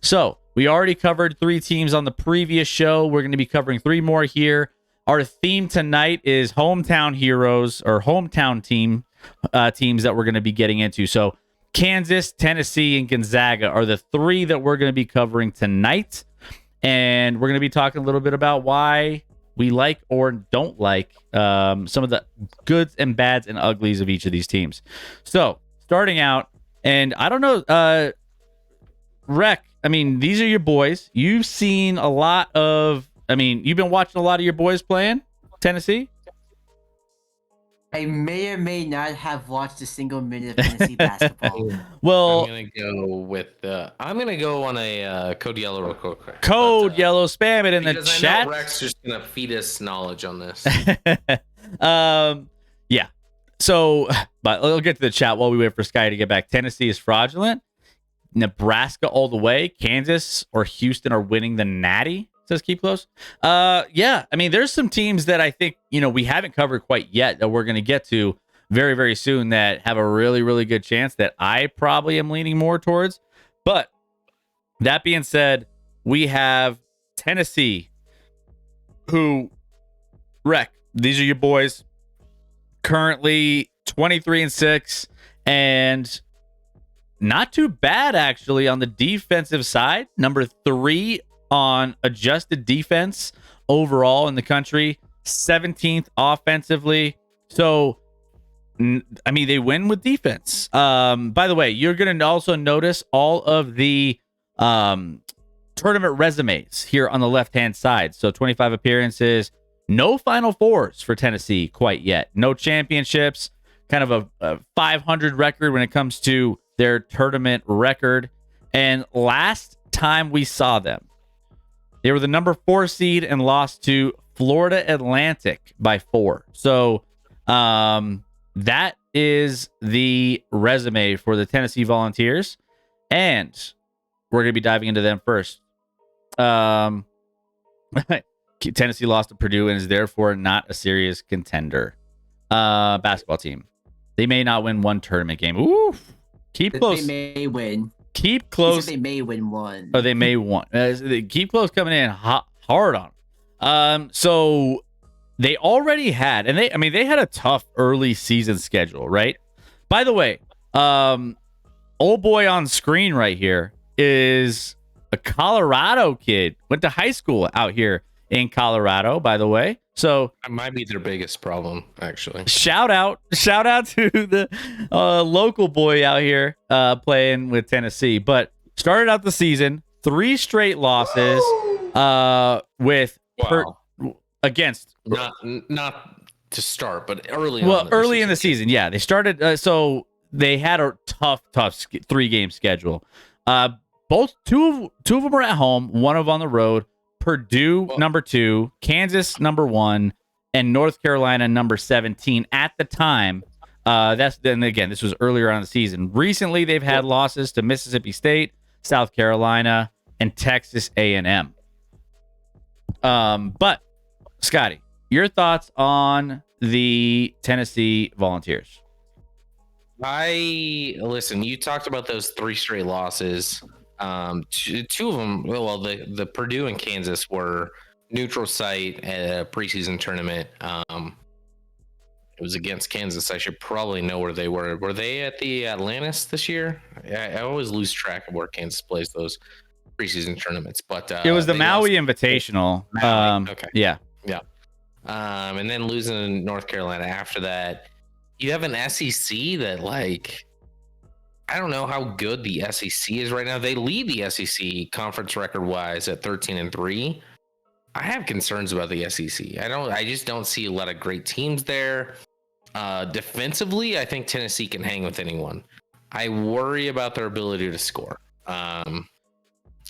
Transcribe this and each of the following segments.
So we already covered 3 teams on the previous show. We're going to be covering 3 more here. Our theme tonight is hometown heroes or hometown teams that we're going to be getting into. So Kansas, Tennessee, and Gonzaga are the 3 that we're going to be covering tonight. And we're going to be talking a little bit about why we like or don't like some of the goods and bads and uglies of each of these teams. So starting out, and I don't know, Rec, I mean, these are your boys. You've seen a lot of, you've been watching a lot of your boys playing Tennessee? I may or may not have watched a single minute of Tennessee basketball. Well, I'm gonna go on a code yellow real quick. Code yellow, spam it in the chat. I know Rex just gonna feed us knowledge on this. Yeah. So, but we'll get to the chat while we wait for Sky to get back. Tennessee is fraudulent. Nebraska all the way. Kansas or Houston are winning the Natty. Says keep close. Yeah, there's some teams that I think, we haven't covered quite yet that we're going to get to very, very soon that have a really, really good chance that I probably am leaning more towards. But that being said, we have Tennessee, who, Rec, these are your boys, currently 23-6, and not too bad, actually, on the defensive side. Number 3 on adjusted defense overall in the country, 17th offensively. So, they win with defense. By the way, you're going to also notice all of the tournament resumes here on the left-hand side. So 25 appearances, no Final Fours for Tennessee quite yet. No championships, kind of a 500 record when it comes to their tournament record. And last time we saw them, they were the number 4 seed and lost to Florida Atlantic by 4. So that is the resume for the Tennessee Volunteers. And we're going to be diving into them first. Tennessee lost to Purdue and is therefore not a serious contender. Basketball team. They may not win one tournament game. Ooh, keep close. They may win. Keep close. They may win one. Oh, they may want. Keep close coming in hard on. So they already had, and they had a tough early season schedule, right? By the way, old boy on screen right here is a Colorado kid. Went to high school out here in Colorado, by the way. So that might be their biggest problem, actually. Shout out to the local boy out here playing with Tennessee. But started out the season 3 straight losses with against not to start, but early in the season. Yeah, they started. So they had a tough 3-game schedule. Two of them were at home, one of them on the road. Purdue number 2, Kansas number 1, and North Carolina number 17 at the time. This was earlier on in the season. Recently, they've had losses to Mississippi State, South Carolina, and Texas A&M. But Scotty, your thoughts on the Tennessee Volunteers? Listen, you talked about those 3 straight losses. 2 of them, the Purdue and Kansas were neutral site at a preseason tournament. It was against Kansas. I should probably know where they were. Were they at the Atlantis this year? I always lose track of where Kansas plays those preseason tournaments. But it was the Maui Invitational. Okay. Yeah. And then losing in North Carolina after that. You have an SEC that, I don't know how good the SEC is right now. They lead the SEC conference record-wise at 13-3. I have concerns about the SEC. I just don't see a lot of great teams there. Defensively, I think Tennessee can hang with anyone. I worry about their ability to score. And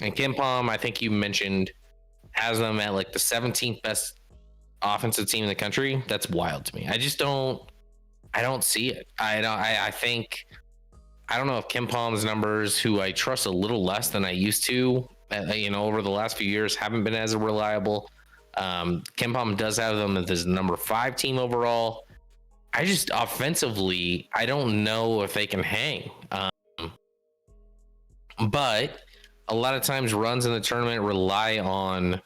KenPom, I think you mentioned, has them at the 17th best offensive team in the country. That's wild to me. I don't see it. I think, I don't know if KenPom's numbers, who I trust a little less than I used to, over the last few years, haven't been as reliable. KenPom does have them as the number 5 team overall. I just offensively, I don't know if they can hang. But a lot of times runs in the tournament rely on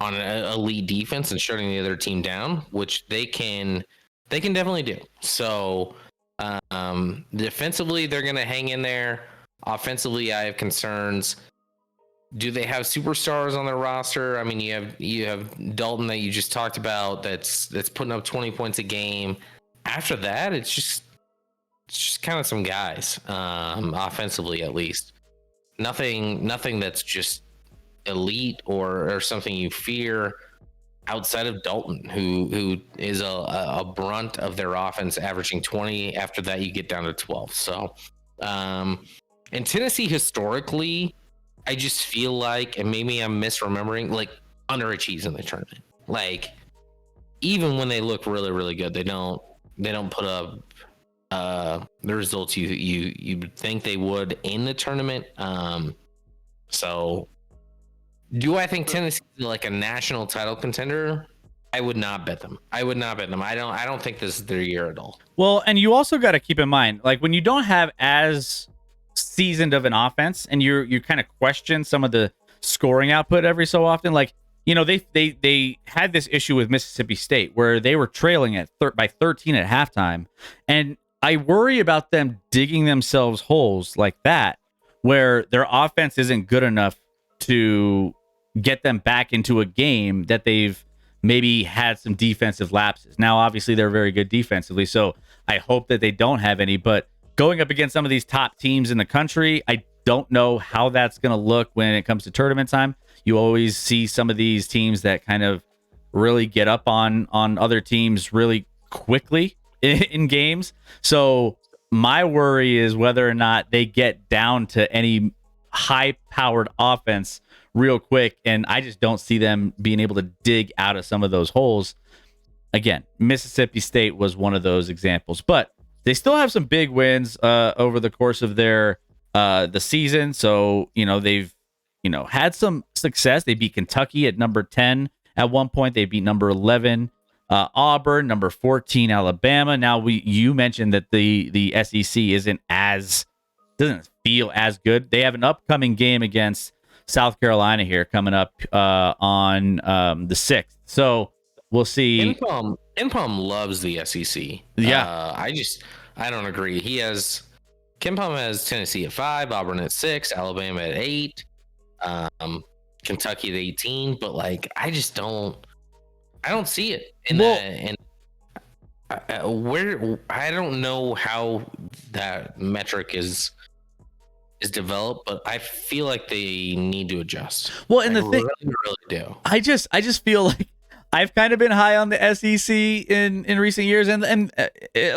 an elite defense and shutting the other team down, which they can definitely do. So defensively, they're going to hang in there. Offensively, I have concerns. Do they have superstars on their roster? I mean, you have Dalton that you just talked about that's putting up 20 points a game. After that, it's just kind of some guys, offensively at least. Nothing that's just elite or something you fear outside of Dalton, who is a brunt of their offense, averaging 20. After that, you get down to 12. So, in Tennessee historically, I just feel like, and maybe I'm misremembering, like underachieves in the tournament. Like even when they look really, really good, they don't put up the results you think they would in the tournament. So do I think Tennessee is like a national title contender? I would not bet them. I don't think this is their year at all. Well, and you also got to keep in mind, like when you don't have as seasoned of an offense, and you kind of question some of the scoring output every so often. Like, you know, they had this issue with Mississippi State where they were trailing by 13 at halftime, and I worry about them digging themselves holes like that, where their offense isn't good enough to get them back into a game that they've maybe had some defensive lapses. Now, obviously, they're very good defensively, so I hope that they don't have any. But going up against some of these top teams in the country, I don't know how that's going to look when it comes to tournament time. You always see some of these teams that kind of really get up on other teams really quickly in games. So my worry is whether or not they get down to any high-powered offense real quick, and I just don't see them being able to dig out of some of those holes. Again, Mississippi State was one of those examples, but they still have some big wins over the course of their the season. So, you know, they've, you know, had some success. They beat Kentucky at number 10 at one point. They beat number 11 Auburn, number 14 Alabama. Now you mentioned that the SEC doesn't feel as good. They have an upcoming game against South Carolina here coming up on the 6th. So we'll see. Ken loves the SEC. Yeah. I don't agree. Ken has Tennessee at 5, Auburn at 6, Alabama at 8, Kentucky at 18. But like, I don't see it. I don't know how that metric is developed, but I feel like they need to adjust. Well, and the thing, really do. I just feel like I've kind of been high on the SEC in recent years, and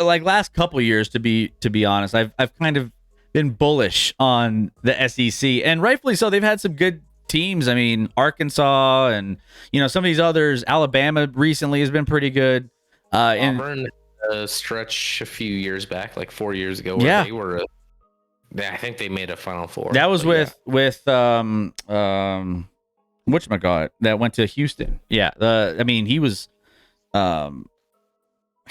like last couple years, to be honest, I've kind of been bullish on the SEC, and rightfully so. They've had some good teams. I mean, Arkansas, and you know, some of these others. Alabama recently has been pretty good. Auburn stretch a few years back, like 4 years ago, where they were. I think they made a Final Four. That was with whatchamacallit, that went to Houston. Yeah. I mean, he was I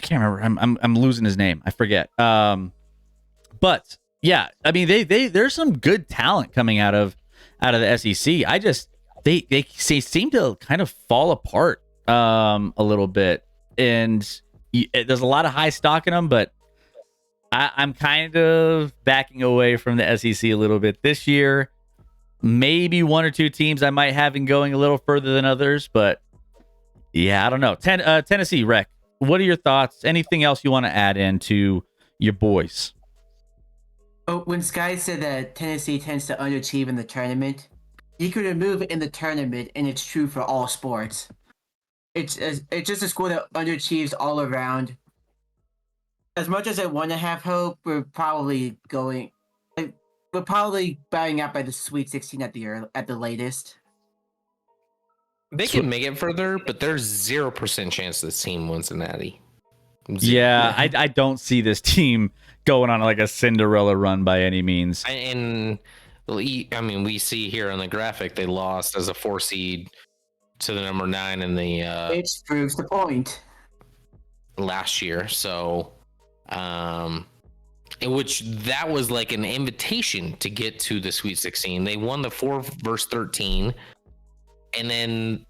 can't remember. I'm losing his name. I forget. But yeah, I mean, there's some good talent coming out of the SEC. I just they seem to kind of fall apart a little bit, and there's a lot of high stock in them, but I'm kind of backing away from the SEC a little bit this year. Maybe one or two teams I might have in going a little further than others, but yeah, I don't know. Tennessee, Rec, what are your thoughts? Anything else you want to add into your boys? Oh, when Sky said that Tennessee tends to underachieve in the tournament, you could remove it in the tournament, and it's true for all sports. It's just a school that underachieves all around. As much as I want to have hope, we're probably bowing out by the Sweet 16 at the latest. They can make it further, but there's 0% chance this team wins the Natty. Yeah, I don't see this team going on like a Cinderella run by any means. And I mean, we see here on the graphic they lost as a 4 seed to the number 9 in the. It proves the point. Last year, so. in which that was like an invitation to get to the Sweet 16. They won the 4 versus 13, and then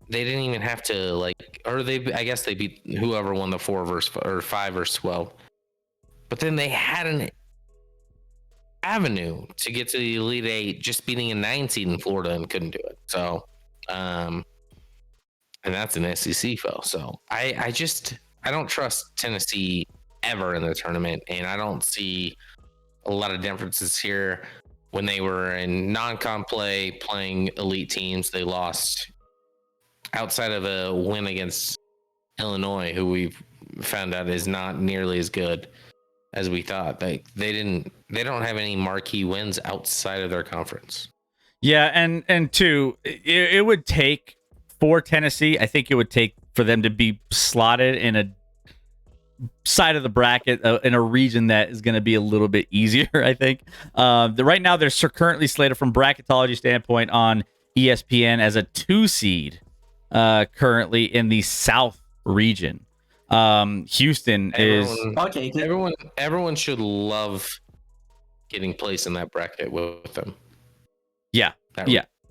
they didn't even have to I guess they beat whoever won the 4 versus or 5 versus 12. But then they had an avenue to get to the Elite Eight, just beating a 9 seed in Florida and couldn't do it. So, and that's an SEC foe. So I don't trust Tennessee ever in the tournament, and I don't see a lot of differences here. When they were in non-con play playing elite teams, they lost. Outside of a win against Illinois, who we've found out is not nearly as good as we thought. They don't have any marquee wins outside of their conference. Yeah, and two, it would take for Tennessee. I think it would take for them to be slotted in a side of the bracket in a region that is going to be a little bit easier. I think right now they're currently slated from bracketology standpoint on ESPN as a 2 seed currently in the South region. Houston is Okay. Everyone should love getting placed in that bracket with them. Yeah.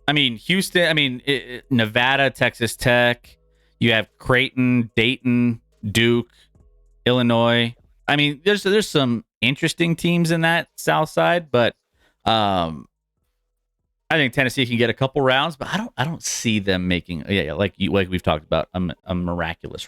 I mean, Houston. I mean, Nevada, Texas Tech. You have Creighton, Dayton, Duke, Illinois. I mean, there's some interesting teams in that South side, but I think Tennessee can get a couple rounds, but I don't see them making like we've talked about a miraculous run.